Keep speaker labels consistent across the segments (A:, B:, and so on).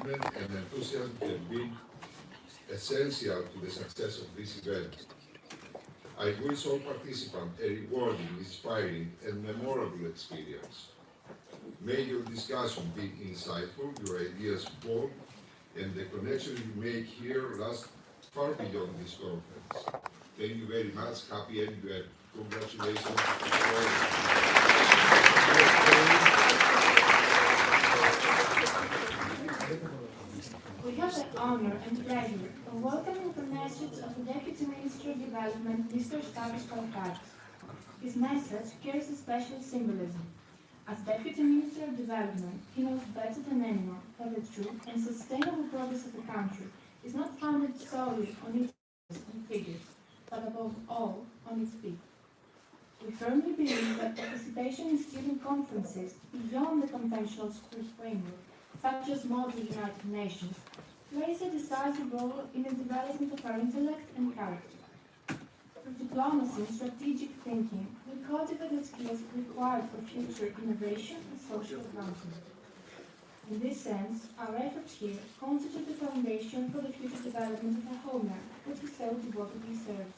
A: excitement and enthusiasm have been essential to the success of this event. I wish all participants a rewarding, inspiring, and memorable experience. May your discussion be insightful, your ideas bold, and the connections you make here last far beyond this conference. Thank you very much. Happy MUN. Congratulations.
B: We have the honor and pleasure of welcoming the message of the Deputy Minister of Development, Mr. Stavros Kalkaris. His message carries a special symbolism. As Deputy Minister of Development, he knows better than anyone that the true and sustainable progress of the country is not founded solely on its figures, but above all on its people. We firmly believe that participation in student conferences beyond the conventional school framework, such as Model United Nations, plays a decisive role in the development of our intellect and character. Through diplomacy and strategic thinking, we cultivate the skills required for future innovation and social advancement. In this sense, our efforts here constitute the foundation for the future development of our homeland, which we so devotedly serve.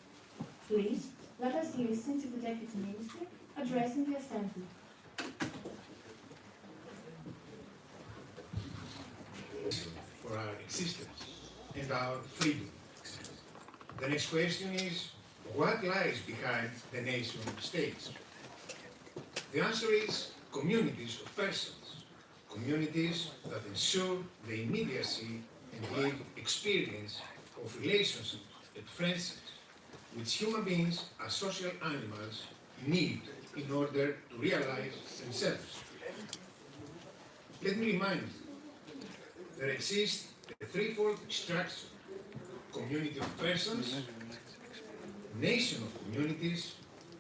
B: Please, let us listen to the Deputy Minister addressing the Assembly.
C: For our existence and our freedom. The next question is, what lies behind the nation states? The answer is communities of persons, communities that ensure the immediacy and live experience of relationships and friendships which human beings as social animals need in order to realize themselves. Let me remind you, there exists a threefold structure: community of persons, nation of communities,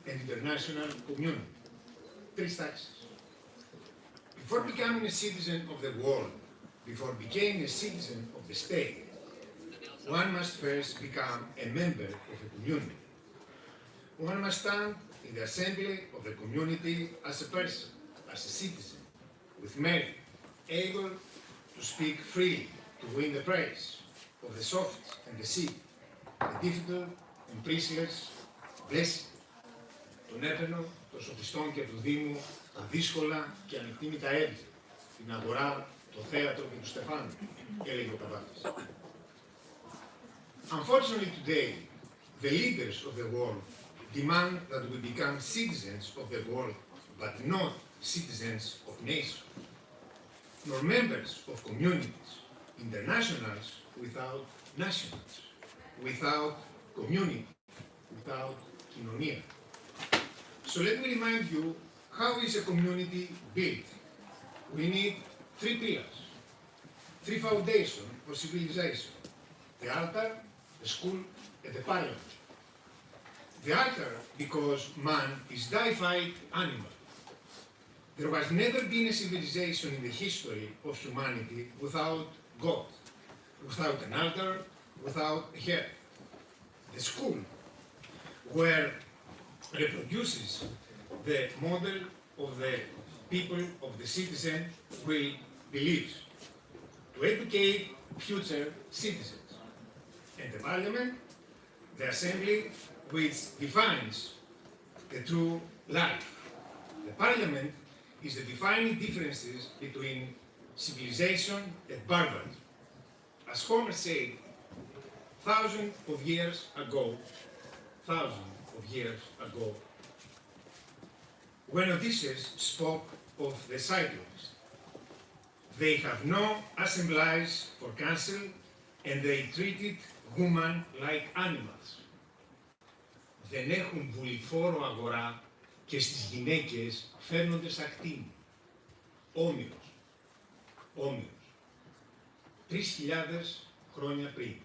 C: and international community. Three structures. Before becoming a citizen of the world, before becoming a citizen of the state, one must first become a member of a community. One must stand in the assembly of the community as a person, as a citizen, with merit, able to speak freely, to win the praise of the soft and the sick, the difficult and priceless blessing. Τον έπαιρνο των σοφιστών και του Δήμου τα δύσκολα και ανεκτήμητα έργα, την αγορά, το θέατρο και του Στεφάνου, έλεγε ο Καβάφης. Unfortunately today, the leaders of the world demand that we become citizens of the world, but not citizens of nations, nor members of communities, internationals without nationals, without community, without κοινωνία. So let me remind you, how is a community built? We need three pillars, three foundations for civilization: the altar, the school, and the parliament. The altar, because man is deified animal. There has never been a civilization in the history of humanity without God, without an altar, without a head. The school, where reproduces the model of the people, of the citizen, will believe, to educate future citizens. And the parliament, the assembly, which defines the true life. The parliament is the defining differences between civilization and barbarism. As Homer said, thousands of years ago, when Odysseus spoke of the Cyclones, they have no assemblies for council and they treated women like animals. Δεν έχουν βουληφόρο αγορά και στις γυναίκες φέρνονται σαν κτήνη. Όμηρος. 3.000 χρόνια πριν.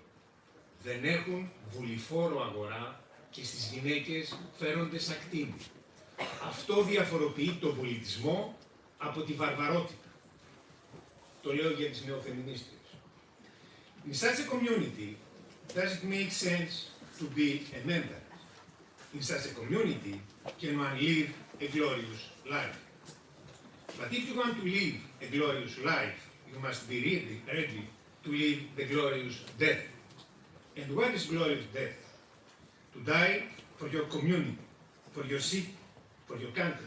C: Δεν έχουν βουληφόρο αγορά και στις γυναίκες φέρονται σαν κτήνη. Αυτό διαφοροποιεί τον πολιτισμό από τη βαρβαρότητα. Το λέω για τις νεοφεμινίστριες. In such a community, does it make sense to be a member? In such a community, can one live a glorious life? But if you want to live a glorious life, you must be ready to live the glorious death. And what is glorious death? To die for your community, for your city, for your country.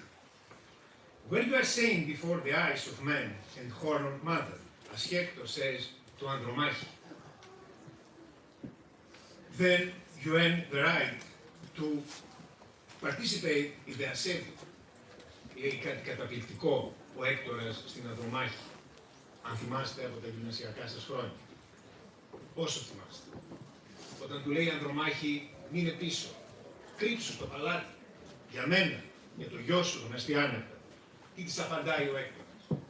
C: When you are saying before the eyes of man and honor mother, as Hector says to Andromache, then you earn the right to participate in the assembly. Λέει κάτι καταπληκτικό ο Έκτορας στην Ανδρομάχη, αν θυμάστε από τα γυμνασιακά σας χρόνια. Όσο θυμάστε. Όταν του λέει η Ανδρομάχη, μείνε πίσω, κρύψου στο παλάτι, για μένα, για το γιο σου, τον Αστιάνετα. Τι της απαντάει ο Έκτορας?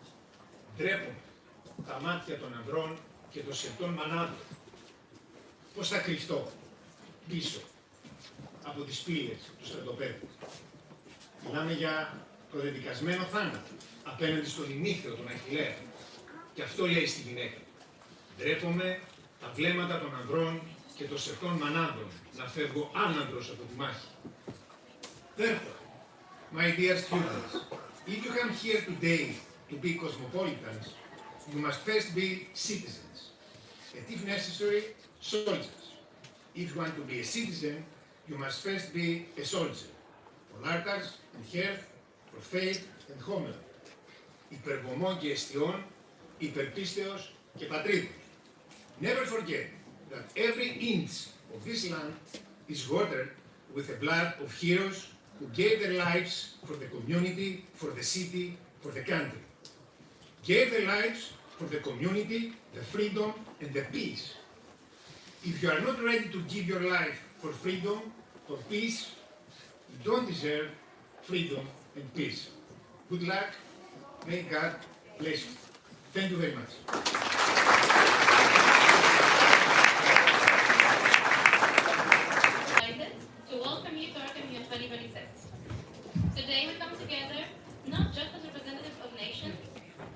C: Ντρέπομαι τα μάτια των ανδρών και των σεπτών μανάδων. Πώς θα κρυφτώ πίσω από τις πύλες του στρατοπέδου? Μιλάμε για το δεδικασμένο θάνατο απέναντι στον ημίθεο, τον Αχιλλέα. Και αυτό λέει στη γυναίκα. Ντρέπομαι τα βλέμματα των ανδρών και των σεπτών μανάδων να φεύγω άνανδρος από τη μάχη. Therefore, my dear students, if you come here today to be cosmopolitans, you must first be citizens, and if necessary, soldiers. If you want to be a citizen, you must first be a soldier, for Artas and health, for faith and homeland, υπερβομών και αιστιών, υπερπίστεως και πατρίδος. Never forget that every inch of this land is watered with the blood of heroes who gave their lives for the community, for the city, for the country. Gave their lives for the community, the freedom, and the peace. If you are not ready to give your life for freedom, for peace, you don't deserve freedom and peace. Good luck. May God bless you. Thank you very much.
D: To welcome you to our MUN 2026. Today we come together not just as representatives of nations,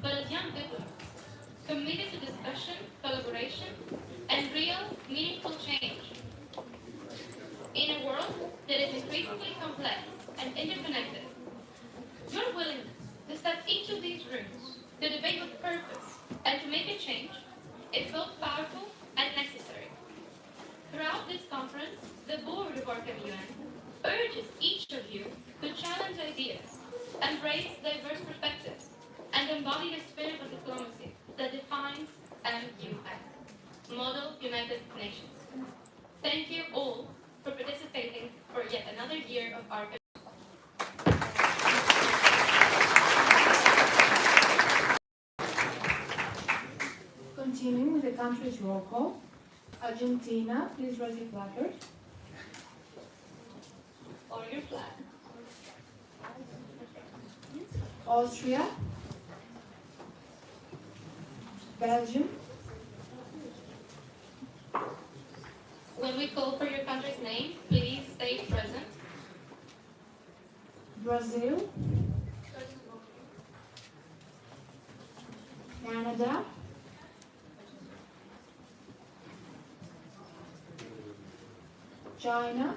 D: but as young people, committed to discussion, collaboration, and real, meaningful change. In a world that is increasingly complex and interconnected, your willingness to step into these rooms, to debate with purpose, and to make a change is both powerful and necessary. Throughout this conference, the board of our MUN urges each of you to challenge ideas, embrace diverse perspectives, and embody the spirit of diplomacy that defines MUN, Model United Nations. Thank you all for participating for yet another year of our
B: Continuing with the country's roll call, Argentina, please raise your placard.
D: or your flag.
B: Austria, Belgium,
D: When we call for your country's name, please stay present.
B: Brazil, Canada, China,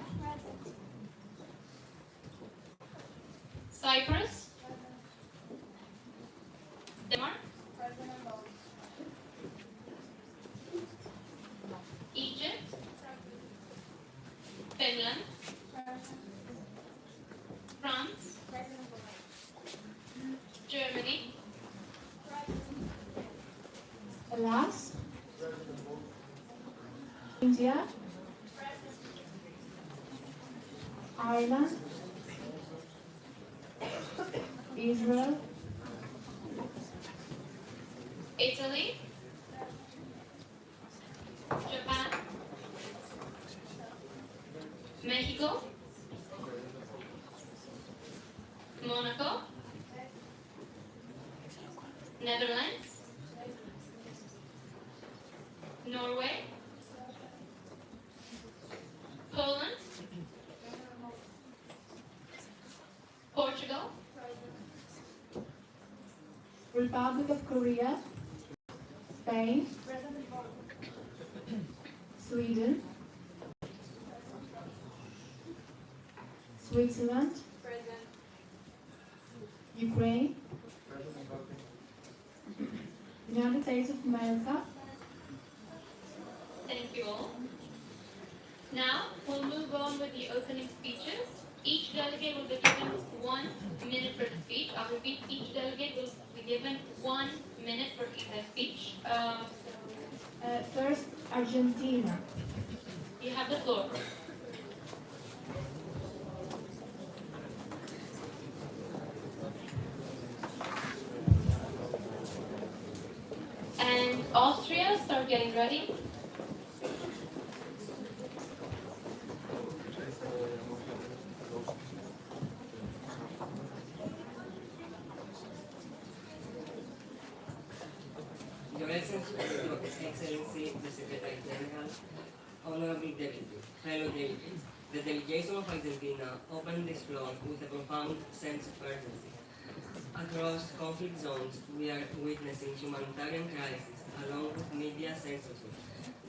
D: Cyprus, Denmark, Egypt, Finland, France, Germany,
B: Laos, India, Ireland, Israel,
D: Italy, Japan, Mexico, Monaco, Netherlands, Norway, Poland, Portugal,
B: Republic of Korea, Spain, Sweden, Switzerland, Ukraine, United States of America.
D: Thank you all. Now, we'll move on with the opening speeches. Each delegate will be given 1 minute for the speech. I'll repeat, each delegate will be given 1 minute for their speech.
B: First, Argentina.
D: You have the floor. And Austria, start getting ready.
E: Your Excellency, the Secretary General, Honorable Deputy, fellow delegates, the delegation of Argentina opened this floor with a profound sense of urgency. Across conflict zones, we are witnessing humanitarian crises along with media censorship,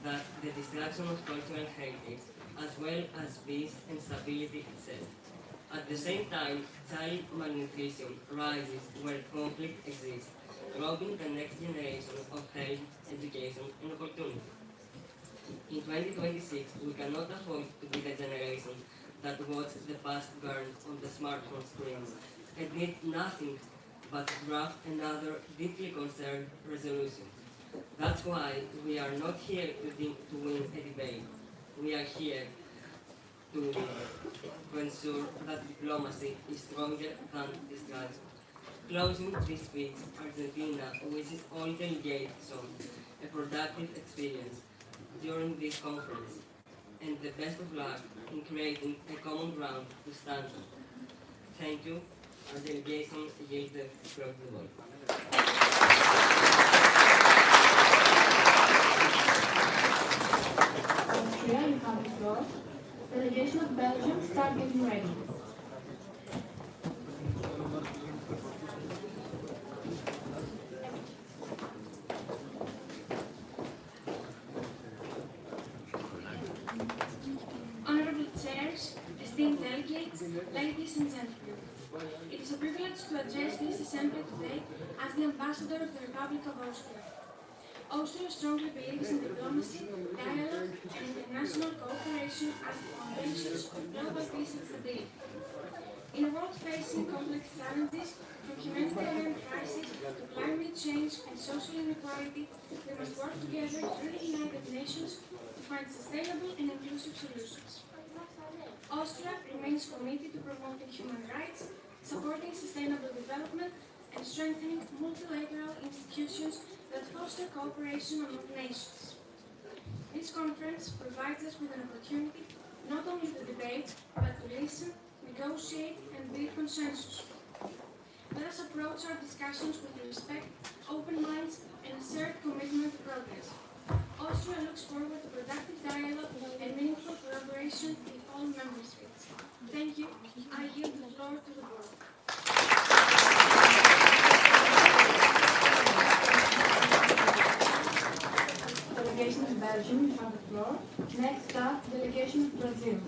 E: that the destruction of cultural heritage, as well as peace and stability itself. At the same time, child malnutrition rises where conflict exists, robbing the next generation of health, education, and opportunity. In 2026, we cannot afford to be the generation that watched the past burn on the smartphone screens and did nothing but draft another deeply concerned resolution. That's why we are not here to win a debate. We are here to ensure that diplomacy is stronger than distraction. Closing this speech, Argentina wishes all delegates a productive experience during this conference and the best of luck in creating a common ground to stand on. Thank you. Our delegation yields the floor to the board.
B: Austria, you have the floor. Delegation of Belgium, start getting ready.
F: Honorable chairs, esteemed delegates, ladies and gentlemen. It is a privilege to address this assembly today as the ambassador of the Republic of Austria. Austria strongly believes in diplomacy, dialogue, and international cooperation as the foundations of global peace and stability. In a world facing complex challenges, from humanitarian crisis to climate change and social inequality, we must work together through the United Nations to find sustainable and inclusive solutions. Austria remains committed to promoting human rights, supporting sustainable development, and strengthening multilateral institutions that foster cooperation among nations. This conference provides us with an opportunity not only to debate, but to listen, negotiate, and build consensus. Let us approach our discussions with respect, open minds, and a shared commitment to progress. Austria looks forward to productive dialogue and meaningful collaboration with all member states. Thank you. I yield the floor to the board.
B: Delegation of Belgium, you have the floor. Next up, delegation of Brazil.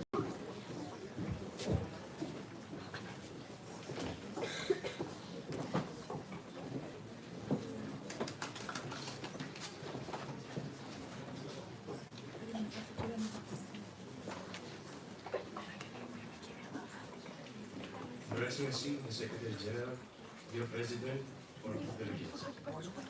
G: Your Excellency, the Secretary General, dear President, or delegates.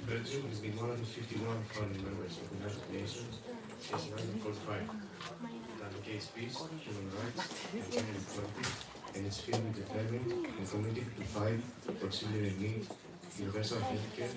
G: Belgium has been one of the 51 founding members of the United Nations since 1945. It advocates peace, human rights, and gender equality, and is firmly determined and committed to fight for children in need, universal healthcare,